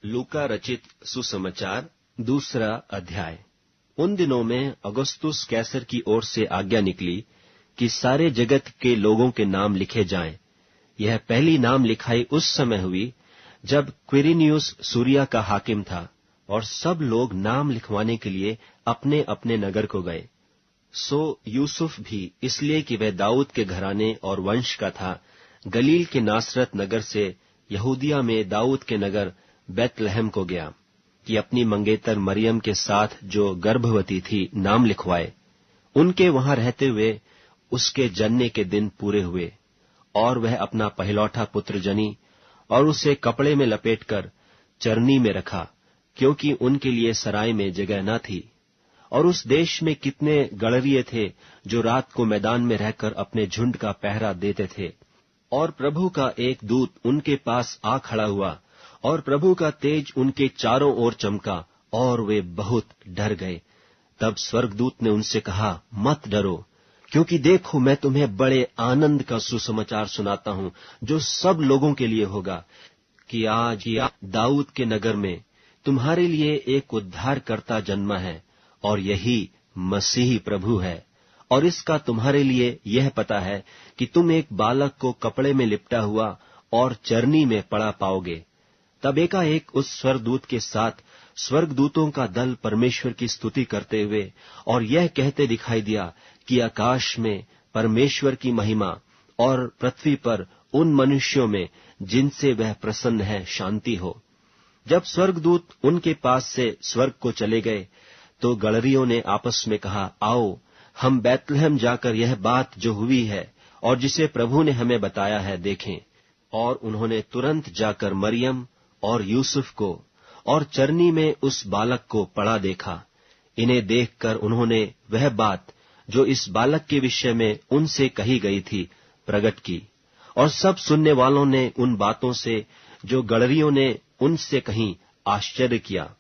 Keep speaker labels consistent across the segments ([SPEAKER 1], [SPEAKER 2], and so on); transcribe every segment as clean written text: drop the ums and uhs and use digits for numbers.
[SPEAKER 1] लूका रचित सुसमाचार दूसरा अध्याय। उन दिनों में अगस्तुस कैसर की ओर से आज्ञा निकली कि सारे जगत के लोगों के नाम लिखे जाएं। यह पहली नाम लिखाई उस समय हुई जब क्विरिनियुस सूरिया का हाकिम था, और सब लोग नाम लिखवाने के लिए अपने अपने नगर को गए। सो यूसुफ भी, इसलिए कि वह दाऊद के घराने और वंश का था, गलील के नासरत नगर से यहूदिया में दाऊद के नगर बैतलहम को गया कि अपनी मंगेतर मरियम के साथ जो गर्भवती थी नाम लिखवाए। उनके वहां रहते हुए उसके जनने के दिन पूरे हुए, और वह अपना पहलौठा पुत्र जनी और उसे कपड़े में लपेटकर चरनी में रखा, क्योंकि उनके लिए सराय में जगह न थी। और उस देश में कितने गड़रिये थे जो रात को मैदान में रहकर अपने झुंड का पहरा देते थे। और प्रभु का एक दूत उनके पास आ खड़ा हुआ, और प्रभु का तेज उनके चारों ओर चमका, और वे बहुत डर गए। तब स्वर्गदूत ने उनसे कहा, मत डरो, क्योंकि देखो मैं तुम्हें बड़े आनंद का सुसमाचार सुनाता हूं, जो सब लोगों के लिए होगा, कि आज दाऊद के नगर में तुम्हारे लिए एक उद्धारकर्ता जन्मा है, और यही मसीही प्रभु है। और इसका तुम्हारे लिए यह पता है कि तुम एक बालक को कपड़े में लिपटा हुआ और चरनी में पड़ा पाओगे। तब एकाएक उस स्वर्गदूत के साथ स्वर्गदूतों का दल परमेश्वर की स्तुति करते हुए और यह कहते दिखाई दिया कि आकाश में परमेश्वर की महिमा, और पृथ्वी पर उन मनुष्यों में जिनसे वह प्रसन्न है शांति हो। जब स्वर्गदूत उनके पास से स्वर्ग को चले गए, तो गड़रियों ने आपस में कहा, आओ हम बैतलहम जाकर यह बात जो हुई है और जिसे प्रभु ने हमें बताया है देखें। और उन्होंने तुरंत जाकर मरियम और यूसुफ को और चरनी में उस बालक को पड़ा देखा। इन्हें देखकर उन्होंने वह बात जो इस बालक के विषय में उनसे कही गई थी प्रकट की। और सब सुनने वालों ने उन बातों से जो गड़रियों ने उनसे कहीं आश्चर्य किया।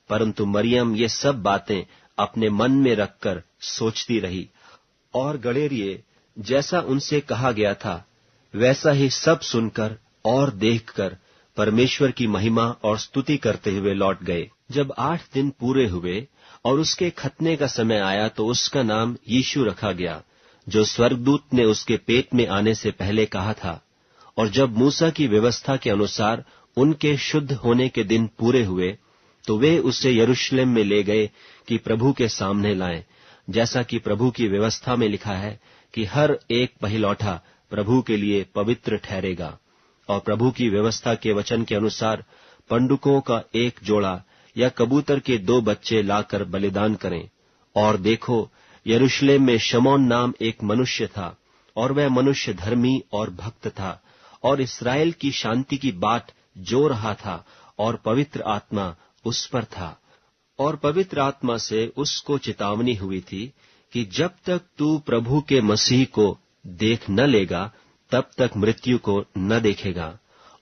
[SPEAKER 1] परंतु मरियम ये सब बातें अपने मन में रखकर सोचती रही, और गड़ेरिये जैसा उनसे कहा गया था वैसा ही सब सुनकर और देखकर परमेश्वर की महिमा और स्तुति करते हुए लौट गए। जब 8 दिन पूरे हुए और उसके खतने का समय आया, तो उसका नाम यीशु रखा गया, जो स्वर्गदूत ने उसके पेट में आने से पहले कहा था। और जब मूसा की व्यवस्था के अनुसार उनके शुद्ध होने के दिन पूरे हुए, तो वे उसे यरूशलेम में ले गए कि प्रभु के सामने लाएं, जैसा कि प्रभु की व्यवस्था में लिखा है कि हर एक पहिलौठा प्रभु के लिए पवित्र ठहरेगा। और प्रभु की व्यवस्था के वचन के अनुसार पंडुकों का एक जोड़ा या कबूतर के 2 बच्चे लाकर बलिदान करें। और देखो, यरूशलेम में शमौन नाम एक मनुष्य था, और वह मनुष्य धर्मी और भक्त था, और इस्राएल की शांति की बाट जो रहा था, और पवित्र आत्मा उस पर था। और पवित्र आत्मा से उसको चेतावनी हुई थी कि जब तक तू प्रभु के मसीह को देख न लेगा, तब तक मृत्यु को न देखेगा।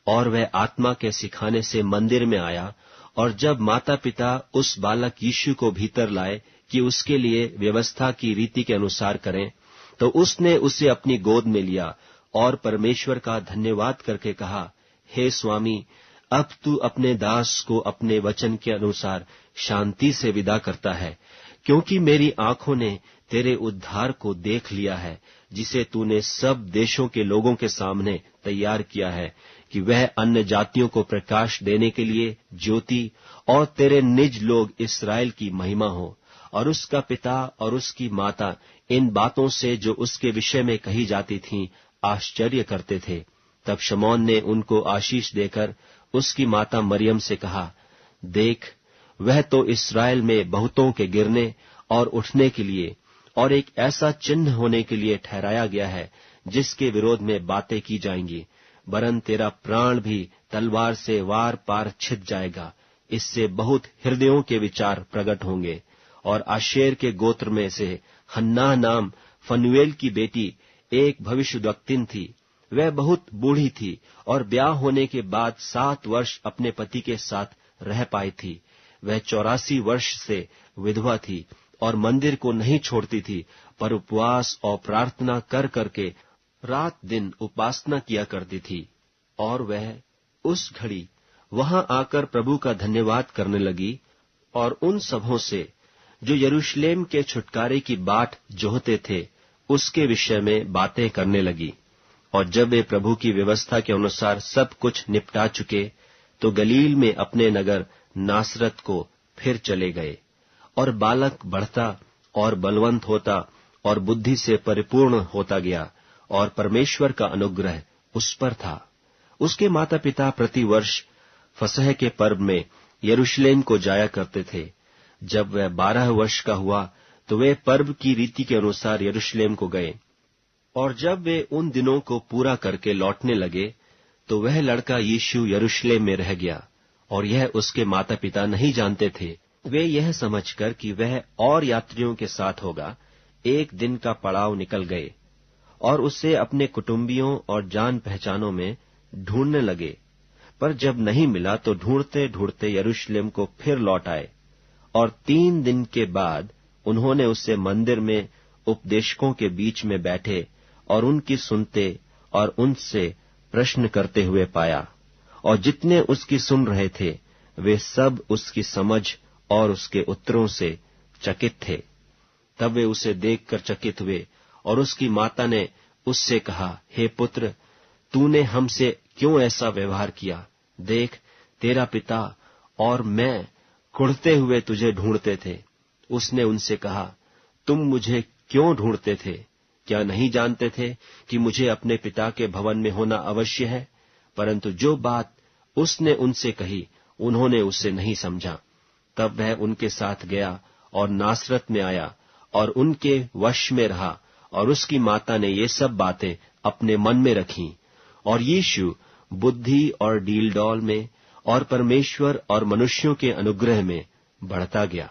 [SPEAKER 1] और वह आत्मा के सिखाने से मंदिर में आया, और जब माता पिता उस बालक यीशु को भीतर लाए कि उसके लिए व्यवस्था की रीति के अनुसार करें, तो उसने उसे अपनी गोद में लिया और परमेश्वर का धन्यवाद करके कहा, हे स्वामी, अब तू अपने दास को अपने वचन के अनुसार शांति से विदा करता है, क्योंकि मेरी आंखों ने तेरे उद्धार को देख लिया है, जिसे तूने सब देशों के लोगों के सामने तैयार किया है, कि वह अन्य जातियों को प्रकाश देने के लिए ज्योति, और तेरे निज लोग इस्राएल की महिमा हो। और उसका पिता और उसकी माता इन बातों से जो उसके विषय में कही जाती थीं आश्चर्य करते थे। तब शमौन ने उनको आशीष देकर उसकी माता मरियम से कहा, देख, वह तो इस्राएल में बहुतों के गिरने और उठने के लिए और एक ऐसा चिन्ह होने के लिए ठहराया गया है, जिसके विरोध में बातें की जाएंगी, वरन तेरा प्राण भी तलवार से वार पार छिद जाएगा। इससे बहुत हृदयों के विचार प्रकट होंगे। और आशेर के गोत्र में से हन्नाह नाम फनुएल की बेटी एक भविष्यद्वक्तिन थी। वह बहुत बूढ़ी थी और ब्याह होने के बाद 7 वर्ष अपने पति के साथ रह पाई थी। वह 84 वर्ष से विधवा थी और मंदिर को नहीं छोड़ती थी, पर उपवास और प्रार्थना कर करके रात दिन उपासना किया करती थी। और वह उस घड़ी वहां आकर प्रभु का धन्यवाद करने लगी और उन सबों से जो यरूशलेम के छुटकारे की बाट जोहते थे उसके विषय में बातें करने लगी। और जब वे प्रभु की व्यवस्था के अनुसार सब कुछ निपटा चुके तो गलील में अपने नगर नासरत को फिर चले गए। और बालक बढ़ता और बलवंत होता और बुद्धि से परिपूर्ण होता गया और परमेश्वर का अनुग्रह उस पर था। उसके माता पिता प्रतिवर्ष फसह के पर्व में यरूशलेम को जाया करते थे। जब वह 12 वर्ष का हुआ तो वे पर्व की रीति के अनुसार यरूशलेम को गए। और जब वे उन दिनों को पूरा करके लौटने लगे तो वह लड़का यीशु यरूशलेम में रह गया और यह उसके माता पिता नहीं जानते थे। वे यह समझकर कि वह और यात्रियों के साथ होगा, एक दिन का पड़ाव निकल गए और उसे अपने कुटुंबियों और जान पहचानों में ढूंढने लगे। पर जब नहीं मिला तो ढूंढते ढूंढते यरूशलेम को फिर लौट आए। और 3 दिन के बाद उन्होंने उसे मंदिर में उपदेशकों के बीच में बैठे और उनकी सुनते और उनसे प्रश्न करते हुए पाया। और जितने उसकी सुन रहे थे वे सब उसकी समझ और उसके उत्तरों से चकित थे। तब वे उसे देखकर चकित हुए और उसकी माता ने उससे कहा, हे पुत्र, तूने हमसे क्यों ऐसा व्यवहार किया? देख, तेरा पिता और मैं कुढ़ते हुए तुझे ढूंढते थे। उसने उनसे कहा, तुम मुझे क्यों ढूंढते थे? क्या नहीं जानते थे कि मुझे अपने पिता के भवन में होना अवश्य है? परंतु जो बात उसने उनसे कही उन्होंने उसे नहीं समझा। तब वह उनके साथ गया और नासरत में आया और उनके वश में रहा। और उसकी माता ने ये सब बातें अपने मन में रखीं। और यीशु बुद्धि और डीलडौल में और परमेश्वर और मनुष्यों के अनुग्रह में बढ़ता गया।